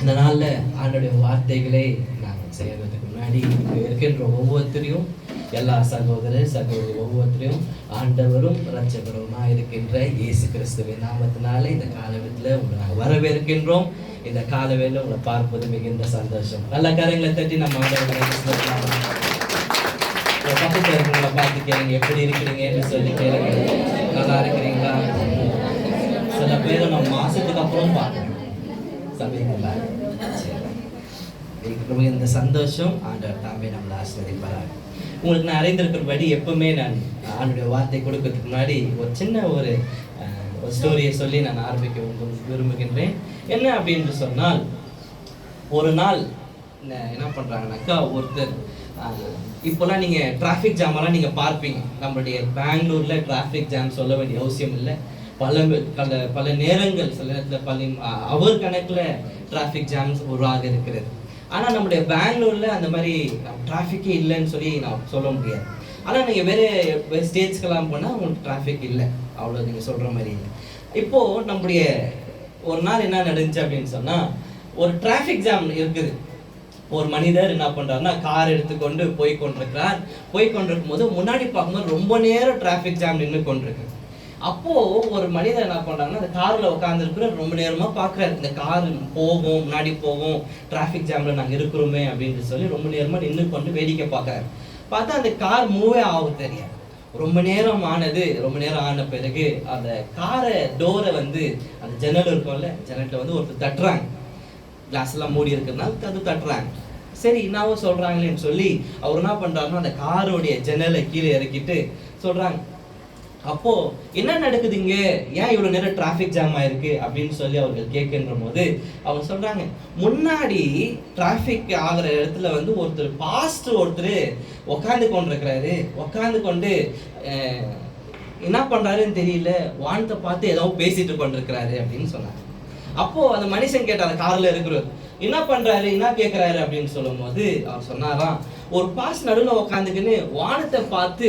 இந்த நாளில் ஆண்டோடைய வார்த்தைகளை நாங்கள் செய்யறதுக்கு முன்னாடி இருக்கின்ற ஒவ்வொருத்தரையும், எல்லா சகோதரி ஒவ்வொருத்தரையும் ஆண்டவரும் இரட்சகருமாக இருக்கின்ற இயேசு கிறிஸ்துவின் நாமத்தினாலே இந்த காலவெளியில் உங்களை நாங்கள் வரவேற்கின்றோம். இந்த காலவேளையில் உங்களை பார்ப்பது மிகுந்த சந்தோஷம். நல்ல கரங்களை தட்டி நம்ம பக்கத்தில் இருக்கிறவங்களை பார்த்து கேளுங்க, எப்படி இருக்கிறீங்கன்னு சொல்லி கேளுங்க. நல்லா இருக்கிறீங்களா? சில பேரை நம்ம மாசத்துக்கு அப்புறம் பார்க்கணும் சபைங்களா. இந்த சந்தோஷம் ஆண்டவர் தாமே நம்மளை ஆசீர்வதிப்பார். உங்களுக்கு நான் அறிந்திருக்கிறபடி எப்பவுமே நான் ஆண்டுடைய வார்த்தை கொடுக்கறதுக்கு முன்னாடி ஒரு சின்ன ஒரு ஸ்டோரியை சொல்லி நான் ஆரம்பிக்க விரும்புகின்றேன். என்ன அப்படின்னு சொன்னால், ஒரு நாள் என்ன பண்ணுறாங்கனாக்கா, ஒருத்தர் இப்போலாம் நீங்கள் டிராஃபிக் ஜாமெல்லாம் நீங்கள் பார்ப்பீங்க. நம்மளுடைய பெங்களூரில் டிராஃபிக் ஜாம் சொல்ல வேண்டிய அவசியம் இல்லை. பல நேரங்கள், சில நேரத்தில் பல அவர் கணக்கில் டிராஃபிக் ஜாம்ஸ் உருவாக இருக்கிறது. ஆனால் நம்முடைய பெங்களூரில் அந்த மாதிரி டிராஃபிக்கே இல்லைன்னு சொல்லி நான் சொல்ல முடியாது. ஆனால் நீங்கள் வேறு ஸ்டேட்ஸ்க்கெல்லாம் போனால் உங்களுக்கு டிராஃபிக் இல்லை, அவ்வளோ நீங்கள் சொல்கிற மாதிரி இல்லை. இப்போது நம்முடைய ஒரு நாள் என்ன நடந்துச்சு அப்படின்னு சொன்னால், ஒரு டிராஃபிக் ஜாம் இருக்குது. ஒரு மனிதர் என்ன பண்ணுறாருன்னா, கார் எடுத்துக்கொண்டு போய் கொண்டிருக்கும் போது முன்னாடி பார்க்கும்போது ரொம்ப நேரம் டிராஃபிக் ஜாம் நின்று கொண்டிருக்கு. அப்போது ஒரு மனிதர் என்ன பண்ணுறாங்கன்னா, அந்த காரில் உட்காந்துருக்குற ரொம்ப நேரமாக பார்க்குறாரு, இந்த கார் போகும், முன்னாடி போகும், டிராஃபிக் ஜாமில் நாங்கள் இருக்கிறோமே அப்படின்னு சொல்லி ரொம்ப நேரமாக நின்று கொண்டு வேடிக்கை பார்க்குறாரு. பார்த்தா அந்த கார் மூவே ஆகும் தெரியாது. ரொம்ப நேரம் ஆன பிறகு அந்த காரை டோரை அந்த ஜன்னல் இருக்கும்ல, ஜன்னலில் ஒருத்தர் தட்டுறாங்க. கிளாஸ் எல்லாம் மூடி இருக்கிறதுனால அது தட்டுறாங்க. சரி, என்னவோ சொல்றாங்களேன்னு சொல்லி அவர் என்ன பண்றாருன்னா, அந்த காரோடைய ஜன்னலை கீழே இறக்கிட்டு சொல்றாங்க, அப்போ என்ன நடக்குது இங்க, ஏன் இவ்வளவு நேரம் டிராஃபிக் ஜாம் ஆயிருக்கு அப்படின்னு சொல்லி அவர்கள் கேட்கின்ற போது அவங்க சொல்றாங்க, முன்னாடி டிராஃபிக் ஆகிற இடத்துல ஒருத்தர் உட்காந்து கொண்டிருக்கிறாரு. உட்காந்து கொண்டு என்ன பண்றாருன்னு தெரியல, வானத்தை பார்த்து ஏதோ பேசிட்டு கொண்டிருக்கிறாரு அப்படின்னு சொன்னாங்க. அப்போ அந்த மனுஷன் கேட்டார், கார்ல இருக்கிறவர், என்ன பண்றாரு, என்ன கேட்கிறாரு அப்படின்னு சொல்லும் போது அவர் சொன்னாராம், ஒரு பாஸ் நடுவில் உட்காந்துக்கின்னு வானத்தை பார்த்து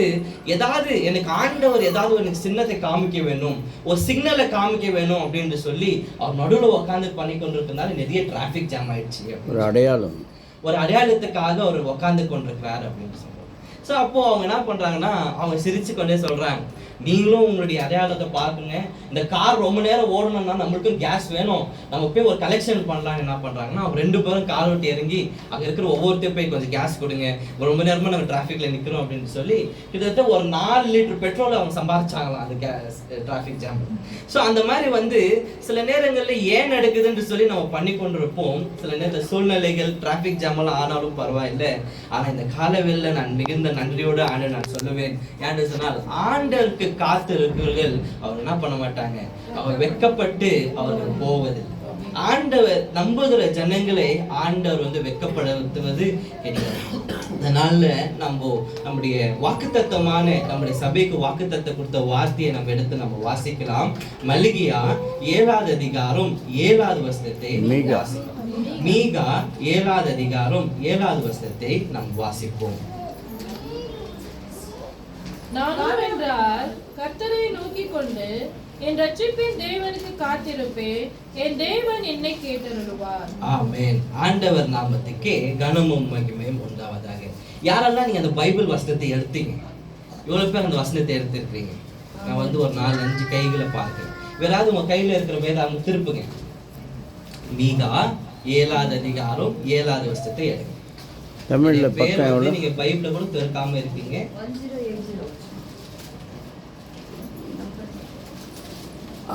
எனக்கு ஆண்டவர் ஏதாவது சின்னத்தை காமிக்க வேணும், ஒரு சிக்னலை காமிக்க வேணும் அப்படின்னு சொல்லி அவர் நடுவில் உட்காந்து பண்ணி கொண்டிருக்கிறதுனால நிறைய டிராஃபிக் ஜாம் ஆயிடுச்சு. ஒரு அடையாளத்துக்காக அவர் உட்காந்து கொண்டிருக்கிறாரு அப்படின்னு சொல்றாரு. ஸோ அப்போ அவங்க என்ன பண்றாங்கன்னா, அவங்க சிரிச்சு கொண்டே சொல்றாங்க, நீங்களும் உங்களுடைய அடையாளத்தை பார்க்குங்க, இந்த கார் ரொம்ப நேரம் ஓடணும்னா நம்மளுக்கும் கேஸ் வேணும், நம்ம போய் ஒரு கலெக்ஷன் பண்ணலாம். என்ன பண்றாங்கன்னா, அவங்க 2 பேரும் கார் விட்டு இறங்கி அங்கே இருக்கிற ஒவ்வொருத்தையும் போய் கொஞ்சம் கேஸ் கொடுங்க, ரொம்ப நேரமா நம்ம டிராஃபிக்ல நிற்கிறோம் அப்படின்னு சொல்லி கிட்டத்தட்ட ஒரு 4 லிட்டர் பெட்ரோல் அவங்க சம்பாதிச்சாங்களாம் அந்த டிராஃபிக் ஜாம். ஸோ அந்த மாதிரி சில நேரங்களில் ஏன் நடக்குதுன்னு சொல்லி நம்ம பண்ணி கொண்டிருப்போம். சில நேரத்தில் சூழ்நிலைகள் டிராஃபிக் ஜாம் எல்லாம் ஆனாலும் பரவாயில்லை. ஆனால் இந்த காலவெளியில் நான் மிகுந்த நன்றியோடு ஆண்டு நான் சொல்லுவேன். ஏன்னு சொன்னால், ஆண்டவருக்கு காத்து இருக்கிறவர்கள் அவர் என்ன பண்ண மாட்டாங்க, அவர் வெட்கப்பட்டு அவர்கள் போவது. ஆண்டவர் நம்புகிற ஜனங்களை ஆண்டவர் வெட்கப்படுத்துவது கிடையாது. அதனால நம்முடைய வாக்குத்தத்தமான, நம்முடைய சபைக்கு வாக்குத்தத்தம் கொடுத்த வார்த்தையை நம்ம எடுத்து நம்ம வாசிக்கலாம். மல்கியா 7வது அதிகாரம் 7வது வசனத்தை வாசிக்கலாம். மீகா 7வது அதிகாரம் 7வது வசனத்தை நாம் வாசிப்போம். நானும் என்றால் கர்த்தரை நோக்கிக் கொண்டு என் ரட்சிப்பின் தேவனுக்கு காத்திருப்பேன், என் தேவன் என்னை கேட்டருளுவார். ஆமென். ஆண்டவர் நாமத்துக்கே கனமும் மகிமையும் உண்டாவதாக. யாரெல்லாம் நீங்க அந்த பைபிள் வசனத்தை எடுத்தீங்க? எவ்வளவு பேர் அந்த வசனத்தை எடுத்திருக்கீங்க? நான் ஒரு 4-5 கைகளை பார்க்கிறேன். வேறாவது உங்க கையில இருக்கிற வேதாகம் திருப்புங்க. மீகா 7வது அதிகாரம் 7வது வசனத்தை எடுங்க. தமிழ்ல பக்கம் எவ்வளவு? நீங்க பைபிள கூட திறக்காம இருக்கீங்க.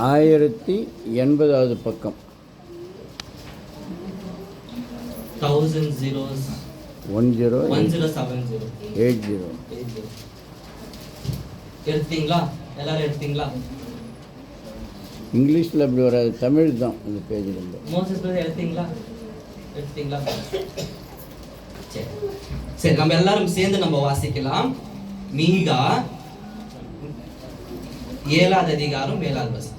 1080வது பக்கம். 1070 எடுத்தீங்களா? எல்லாரும் எடுத்தீங்களா? இங்கிலீஷ்ல அப்படி வராது, தமிழ் தான் இந்த பேஜ்ல இருந்து. மோசஸ் எடுத்தீங்களா? சரி, நம்ம எல்லாரும் சேர்ந்து நம்ம வாசிக்கலாம். மீகா 7வது அதிகாரம் 7வது வசனம்.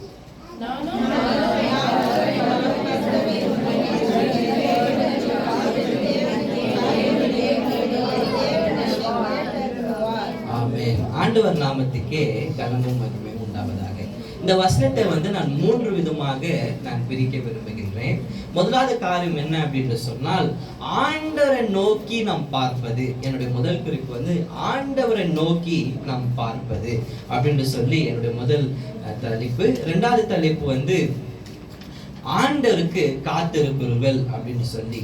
ஆமென். ஆண்டவர் நாமத்துக்கே கனமும் மகிமையும் உண்டாவதாக. இந்த வசனத்தை நான் 3 விதமாக நான் பிரிக்க விரும்புகின்றேன். முதலாவது காரியம் என்ன அப்படின்னு சொன்னால், ஆண்டவரை நோக்கி நாம் பார்ப்பது. என்னுடைய முதல் குறிப்பு ஆண்டவரை நோக்கி நாம் பார்ப்பது அப்படின்னு சொல்லி என்னுடைய முதல் தலைப்பு. இரண்டாவது தலைப்பு ஆண்டவருக்கு காத்திருப்பவர்கள் அப்படின்னு சொல்லி.